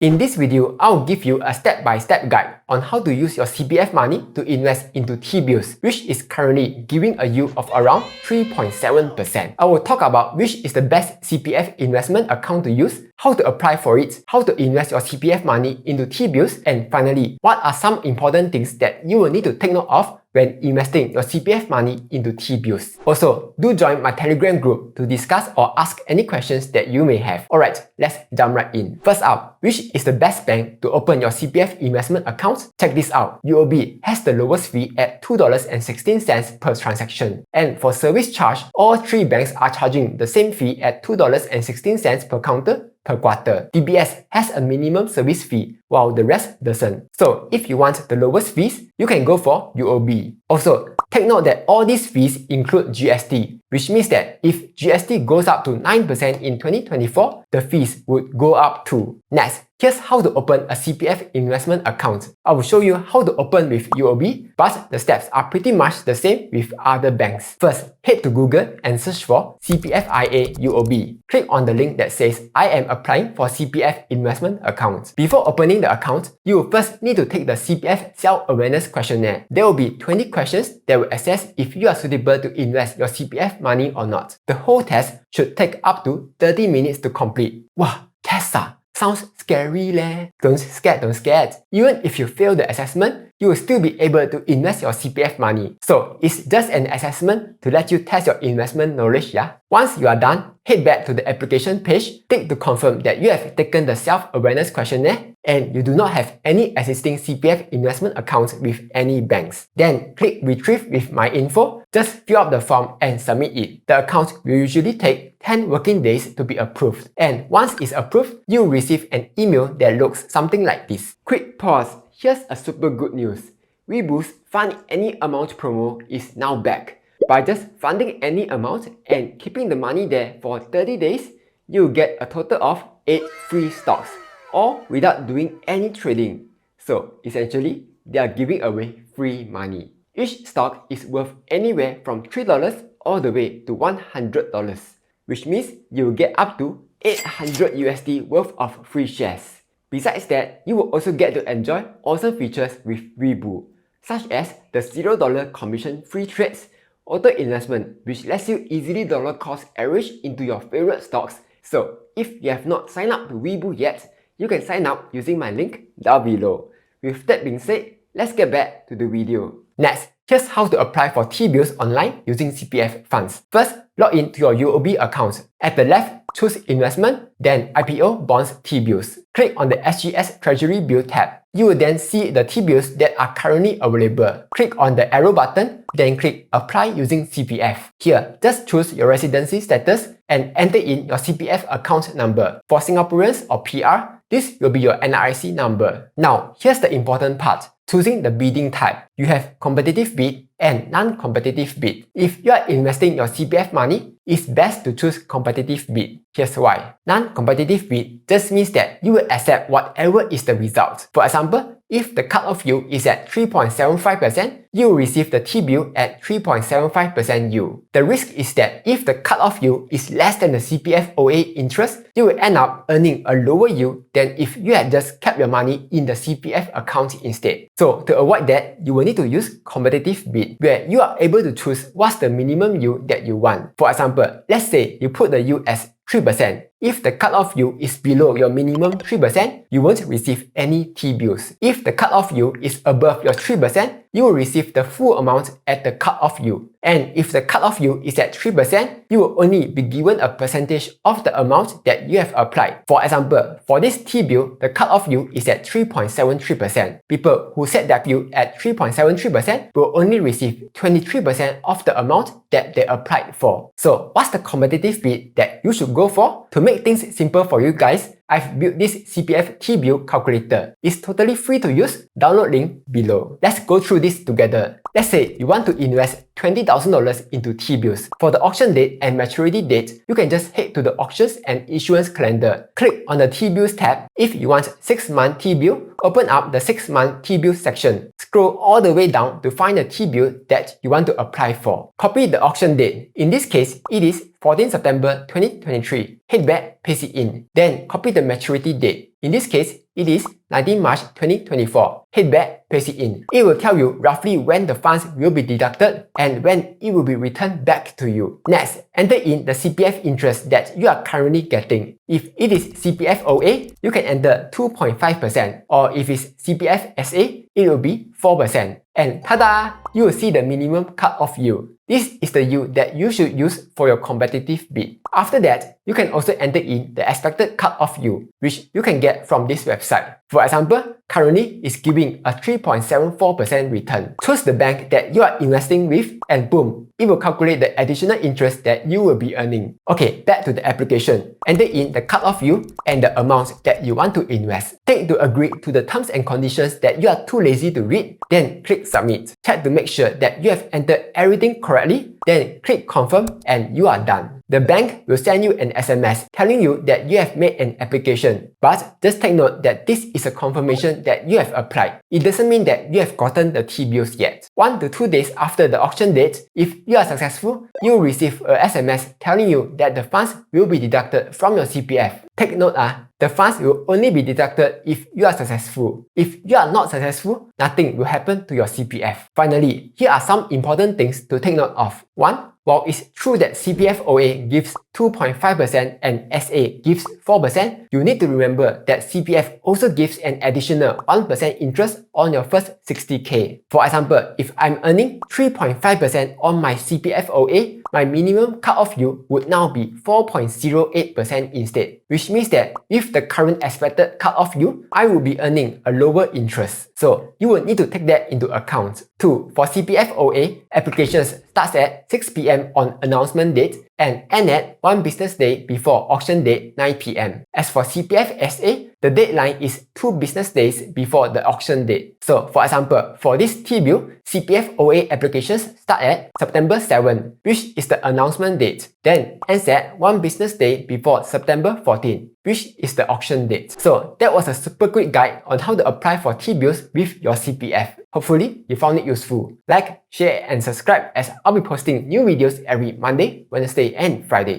In this video, I'll give you a step-by-step guide on how to use your CPF money to invest into T-bills, which is currently giving a yield of around 3.7%. I will talk about which is the best CPF investment account to use, how to apply for it, how to invest your CPF money into T-bills, and finally, what are some important things that you will need to take note of when investing your CPF money into T-bills. Also, do join my Telegram group to discuss or ask any questions that you may have. Alright, let's jump right in. First up, which is the best bank to open your CPF investment account? Check this out. UOB has the lowest fee at $2.16 per transaction. And for service charge, all three banks are charging the same fee at $2.16 per counter per quarter. DBS has a minimum service fee while the rest doesn't. So if you want the lowest fees, you can go for UOB. Also, take note that all these fees include GST, which means that if GST goes up to 9% in 2024, the fees would go up too. Next, here's how to open a CPF investment account. I will show you how to open with UOB, but the steps are pretty much the same with other banks. First, head to Google and search for CPFIA UOB. Click on the link that says I am applying for CPF investment account. Before opening the account, you will first need to take the CPF self-awareness questionnaire. There will be 20 questions that will assess if you are suitable to invest your CPF money or not. The whole test should take up to 30 minutes to complete. Wow, test sounds scary leh. Don't scared. Even if you fail the assessment, you will still be able to invest your CPF money. So it's just an assessment to let you test your investment knowledge, yeah? Once you are done, head back to the application page, tick to confirm that you have taken the self-awareness questionnaire and you do not have any existing CPF investment accounts with any banks. Then click Retrieve with My Info, just fill up the form and submit it. The account will usually take 10 working days to be approved. And once it's approved, you'll receive an email that looks something like this. Quick pause. Here's a super good news. Weeboost Fund Any Amount promo is now back. By just funding any amount and keeping the money there for 30 days, you'll get a total of 8 free stocks, all without doing any trading. So essentially, they are giving away free money. Each stock is worth anywhere from $3 all the way to $100, which means you'll get up to 800 USD worth of free shares. Besides that, you will also get to enjoy awesome features with Webull, such as the $0 commission-free trades, auto-investment, which lets you easily dollar cost average into your favorite stocks. So if you have not signed up to Webull yet, you can sign up using my link down below. With that being said, let's get back to the video. Next, here's how to apply for T-bills online using CPF funds. First, log in to your UOB account. At the left, choose Investment, then IPO Bonds T-bills. Click on the SGS Treasury Bill tab. You will then see the T-bills that are currently available. Click on the arrow button, then click Apply using CPF. Here, just choose your residency status and enter in your CPF account number. For Singaporeans or PR, this will be your NRIC number. Now, here's the important part. Choosing the bidding type. You have competitive bid and non-competitive bid. If you are investing your CPF money, it's best to choose competitive bid. Here's why. Non-competitive bid just means that you will accept whatever is the result. For example, if the cut-off yield is at 3.75%, you will receive the T-bill at 3.75% yield. The risk is that if the cut-off yield is less than the CPF OA interest, you will end up earning a lower yield than if you had just kept your money in the CPF account instead. So to avoid that, you will need to use competitive bid, where you are able to choose what's the minimum yield that you want. For example, let's say you put the yield as 3%. If the cut-off yield is below your minimum 3%, you won't receive any T-bills. If the cut-off yield is above your 3%, you will receive the full amount at the cut-off yield. And if the cut-off yield is at 3%, you will only be given a percentage of the amount that you have applied. For example, for this T-bill, the cut-off yield is at 3.73%. People who set their yield at 3.73% will only receive 23% of the amount that they applied for. So what's the competitive bid that you should go for? To make things simple for you guys, I've built this CPF T-bill calculator. It's totally free to use. Download link below. Let's go through this together. Let's say you want to invest $20,000 into T-bills. For the auction date and maturity date, you can just head to the auctions and issuance calendar. Click on the T-bills tab. If you want 6-month T-bill, open up the 6-month T-bill section. Scroll all the way down to find the T-bill that you want to apply for. Copy the auction date. In this case, it is 14 September 2023. Head back, paste it in. Then copy the maturity date. In this case, it is 19 March 2024. Head back, paste it in. It will tell you roughly when the funds will be deducted and when it will be returned back to you. Next, enter in the CPF interest that you are currently getting. If it is CPF OA, you can enter 2.5%, or if it's CPF SA, it will be 4%. And tada! You will see the minimum cut-off yield. This is the yield that you should use for your competitive bid. After that, you can also enter in the expected cut-off yield, which you can get from this website. For example, currently it's giving a 3.74% return. Choose the bank that you are investing with and boom, it will calculate the additional interest that you will be earning. Okay, back to the application. Enter in the cut-off yield and the amounts that you want to invest. Take to agree to the terms and conditions that you are too lazy to read, then click submit. Check to make sure that you have entered everything correctly, then click confirm and you are done. The bank will send you an SMS telling you that you have made an application. But just take note that this is a confirmation that you have applied. It doesn't mean that you have gotten the T-bills yet. 1 to 2 days after the auction date, if you are successful, you will receive a SMS telling you that the funds will be deducted from your CPF. Take note, the funds will only be deducted if you are successful. If you are not successful, nothing will happen to your CPF. Finally, here are some important things to take note of. 1. While it's true that CPF OA gives 2.5% and SA gives 4%, you need to remember that CPF also gives an additional 1% interest on your first 60k. For example, if I'm earning 3.5% on my CPF OA, my minimum cut-off yield would now be 4.08% instead, which means that with the current expected cut-off yield, I will be earning a lower interest. So you will need to take that into account. 2. For CPF OA, applications starts at 6 p.m. on announcement date and end at 1 business day before auction date 9 p.m. As for CPF SA, the deadline is 2 business days before the auction date. So for example, for this T-bill, CPF OA applications start at September 7, which is the announcement date, then ends at 1 business day before September 14, which is the auction date. So that was a super quick guide on how to apply for T-bills with your CPF. Hopefully, you found it useful. Like, share and subscribe as I'll be posting new videos every Monday, Wednesday and Friday.